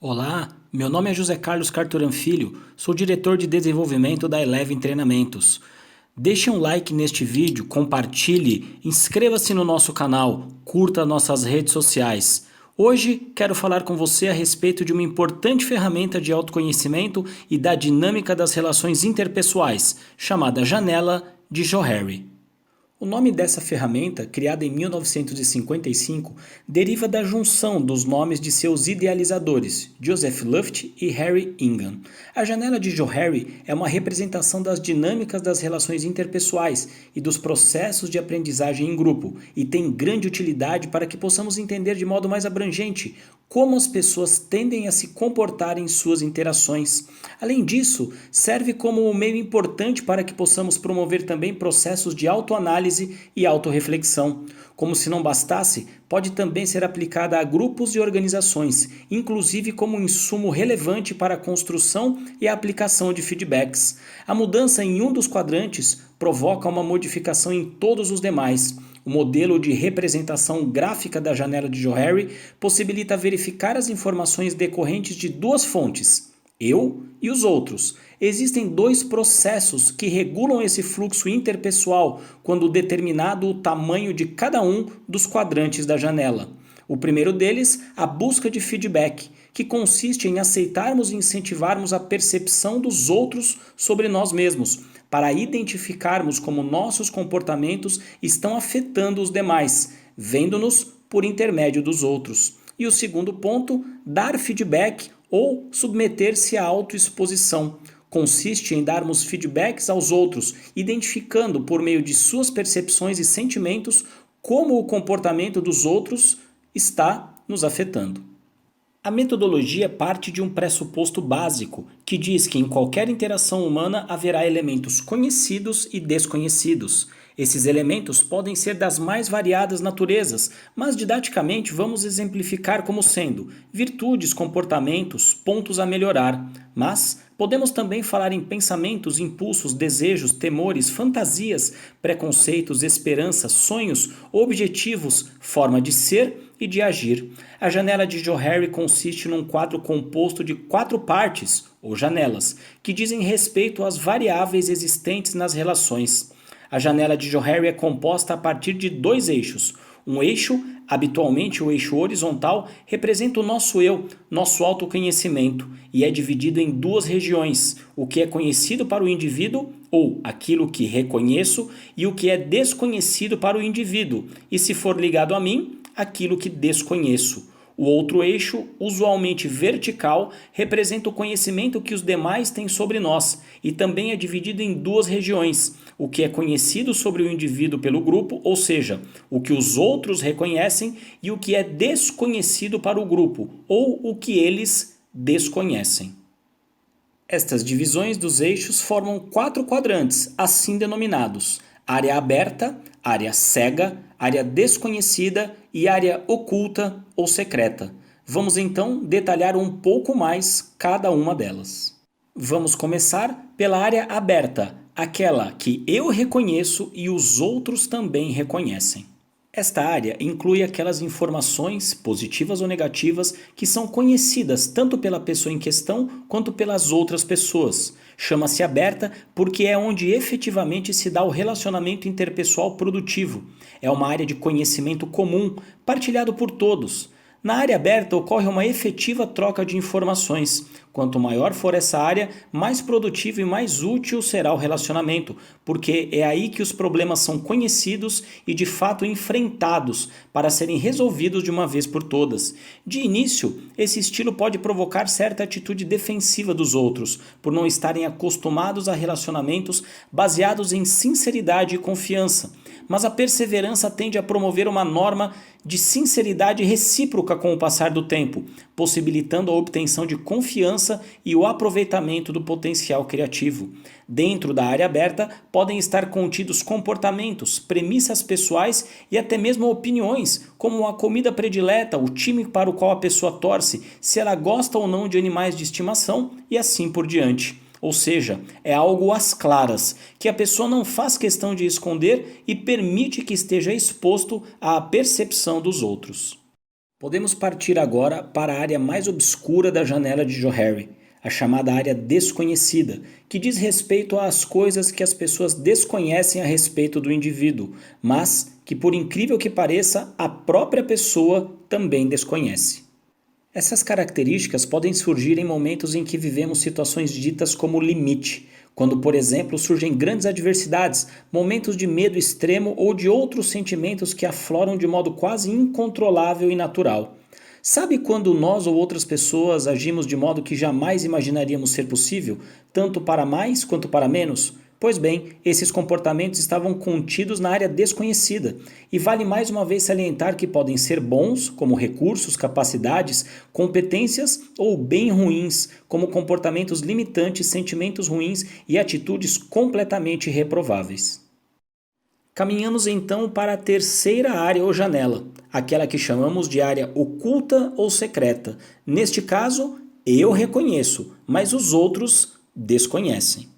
Olá, meu nome é José Carlos Carturan Filho, sou diretor de desenvolvimento da Eleven Treinamentos. Deixe um like neste vídeo, compartilhe, inscreva-se no nosso canal, curta nossas redes sociais. Hoje quero falar com você a respeito de uma importante ferramenta de autoconhecimento e da dinâmica das relações interpessoais, chamada Janela de Johari. O nome dessa ferramenta, criada em 1955, deriva da junção dos nomes de seus idealizadores, Joseph Luft e Harry Ingham. A janela de Johari é uma representação das dinâmicas das relações interpessoais e dos processos de aprendizagem em grupo, e tem grande utilidade para que possamos entender de modo mais abrangente como as pessoas tendem a se comportar em suas interações. Além disso, serve como um meio importante para que possamos promover também processos de autoanálise e autorreflexão. Como se não bastasse, pode também ser aplicada a grupos e organizações, inclusive como um insumo relevante para a construção e a aplicação de feedbacks. A mudança em um dos quadrantes provoca uma modificação em todos os demais. O modelo de representação gráfica da janela de Johari possibilita verificar as informações decorrentes de duas fontes, eu e os outros. Existem dois processos que regulam esse fluxo interpessoal quando determinado o tamanho de cada um dos quadrantes da janela. O primeiro deles, a busca de feedback, que consiste em aceitarmos e incentivarmos a percepção dos outros sobre nós mesmos, para identificarmos como nossos comportamentos estão afetando os demais, vendo-nos por intermédio dos outros. E o segundo ponto, dar feedback ou submeter-se à autoexposição. Consiste em darmos feedbacks aos outros, identificando por meio de suas percepções e sentimentos como o comportamento dos outros está nos afetando. A metodologia parte de um pressuposto básico, que diz que em qualquer interação humana haverá elementos conhecidos e desconhecidos. Esses elementos podem ser das mais variadas naturezas, mas didaticamente vamos exemplificar como sendo virtudes, comportamentos, pontos a melhorar. Mas podemos também falar em pensamentos, impulsos, desejos, temores, fantasias, preconceitos, esperanças, sonhos, objetivos, forma de ser e de agir. A janela de Johari consiste num quadro composto de 4 partes, ou janelas, que dizem respeito às variáveis existentes nas relações. A janela de Johari é composta a partir de 2 eixos. Um eixo, habitualmente o eixo horizontal, representa o nosso eu, nosso autoconhecimento, e é dividido em 2 regiões, o que é conhecido para o indivíduo, ou aquilo que reconheço, e o que é desconhecido para o indivíduo, e se for ligado a mim, aquilo que desconheço. O outro eixo, usualmente vertical, representa o conhecimento que os demais têm sobre nós e também é dividido em 2 regiões, o que é conhecido sobre o indivíduo pelo grupo, ou seja, o que os outros reconhecem, e o que é desconhecido para o grupo, ou o que eles desconhecem. Estas divisões dos eixos formam 4 quadrantes, assim denominados: área aberta, área cega, área desconhecida e área oculta ou secreta. Vamos então detalhar um pouco mais cada uma delas. Vamos começar pela área aberta, aquela que eu reconheço e os outros também reconhecem. Esta área inclui aquelas informações, positivas ou negativas, que são conhecidas tanto pela pessoa em questão quanto pelas outras pessoas. Chama-se aberta porque é onde efetivamente se dá o relacionamento interpessoal produtivo. É uma área de conhecimento comum, partilhado por todos. Na área aberta ocorre uma efetiva troca de informações. Quanto maior for essa área, mais produtivo e mais útil será o relacionamento, porque é aí que os problemas são conhecidos e de fato enfrentados para serem resolvidos de uma vez por todas. De início, esse estilo pode provocar certa atitude defensiva dos outros, por não estarem acostumados a relacionamentos baseados em sinceridade e confiança. Mas a perseverança tende a promover uma norma de sinceridade recíproca com o passar do tempo, possibilitando a obtenção de confiança e o aproveitamento do potencial criativo. Dentro da área aberta podem estar contidos comportamentos, premissas pessoais e até mesmo opiniões, como a comida predileta, o time para o qual a pessoa torce, se ela gosta ou não de animais de estimação e assim por diante. Ou seja, é algo às claras, que a pessoa não faz questão de esconder e permite que esteja exposto à percepção dos outros. Podemos partir agora para a área mais obscura da janela de Johari, a chamada área desconhecida, que diz respeito às coisas que as pessoas desconhecem a respeito do indivíduo, mas que, por incrível que pareça, a própria pessoa também desconhece. Essas características podem surgir em momentos em que vivemos situações ditas como limite, quando, por exemplo, surgem grandes adversidades, momentos de medo extremo ou de outros sentimentos que afloram de modo quase incontrolável e natural. Sabe quando nós ou outras pessoas agimos de modo que jamais imaginaríamos ser possível, tanto para mais quanto para menos? Pois bem, esses comportamentos estavam contidos na área desconhecida, e vale mais uma vez salientar que podem ser bons, como recursos, capacidades, competências, ou bem ruins, como comportamentos limitantes, sentimentos ruins e atitudes completamente reprováveis. Caminhamos então para a terceira área ou janela, aquela que chamamos de área oculta ou secreta. Neste caso, eu reconheço, mas os outros desconhecem.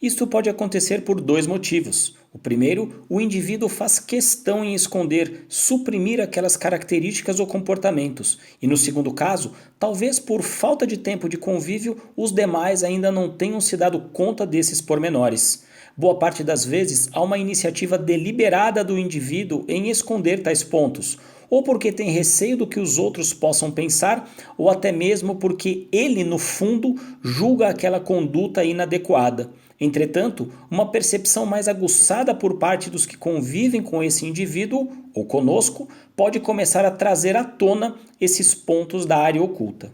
Isto pode acontecer por dois motivos. O primeiro, o indivíduo faz questão em esconder, suprimir aquelas características ou comportamentos. E no segundo caso, talvez por falta de tempo de convívio, os demais ainda não tenham se dado conta desses pormenores. Boa parte das vezes, há uma iniciativa deliberada do indivíduo em esconder tais pontos, ou porque tem receio do que os outros possam pensar, ou até mesmo porque ele, no fundo, julga aquela conduta inadequada. Entretanto, uma percepção mais aguçada por parte dos que convivem com esse indivíduo, ou conosco, pode começar a trazer à tona esses pontos da área oculta.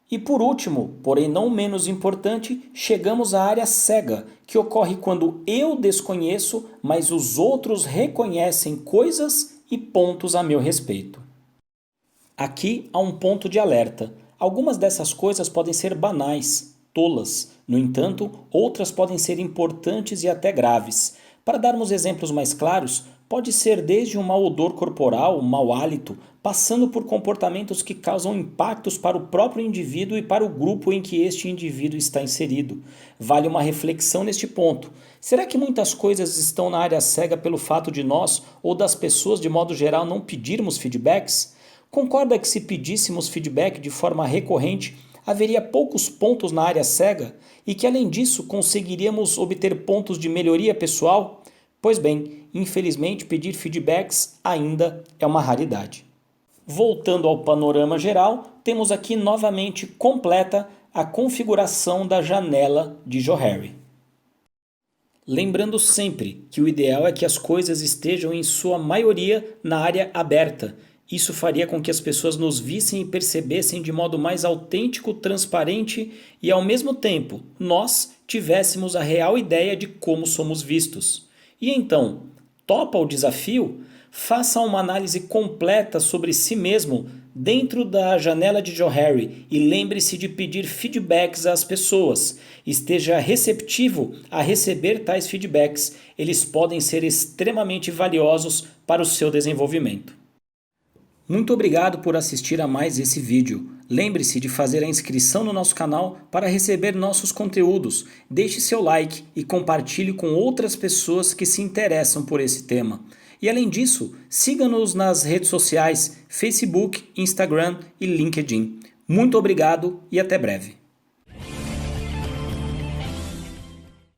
E por último, porém não menos importante, chegamos à área cega, que ocorre quando eu desconheço, mas os outros reconhecem coisas e pontos a meu respeito. Aqui há um ponto de alerta. Algumas dessas coisas podem ser banais, tolas. No entanto, outras podem ser importantes e até graves. Para darmos exemplos mais claros, pode ser desde um mau odor corporal, um mau hálito, passando por comportamentos que causam impactos para o próprio indivíduo e para o grupo em que este indivíduo está inserido. Vale uma reflexão neste ponto. Será que muitas coisas estão na área cega pelo fato de nós ou das pessoas de modo geral não pedirmos feedbacks? Concorda que se pedíssemos feedback de forma recorrente, haveria poucos pontos na área cega e que, além disso, conseguiríamos obter pontos de melhoria pessoal? Pois bem, infelizmente, pedir feedbacks ainda é uma raridade. Voltando ao panorama geral, temos aqui novamente completa a configuração da janela de Johari. Lembrando sempre que o ideal é que as coisas estejam em sua maioria na área aberta. Isso faria com que as pessoas nos vissem e percebessem de modo mais autêntico, transparente e, ao mesmo tempo, nós tivéssemos a real ideia de como somos vistos. E então, topa o desafio? Faça uma análise completa sobre si mesmo dentro da janela de Johari e lembre-se de pedir feedbacks às pessoas. Esteja receptivo a receber tais feedbacks. Eles podem ser extremamente valiosos para o seu desenvolvimento. Muito obrigado por assistir a mais esse vídeo. Lembre-se de fazer a inscrição no nosso canal para receber nossos conteúdos. Deixe seu like e compartilhe com outras pessoas que se interessam por esse tema. E além disso, siga-nos nas redes sociais, Facebook, Instagram e LinkedIn. Muito obrigado e até breve.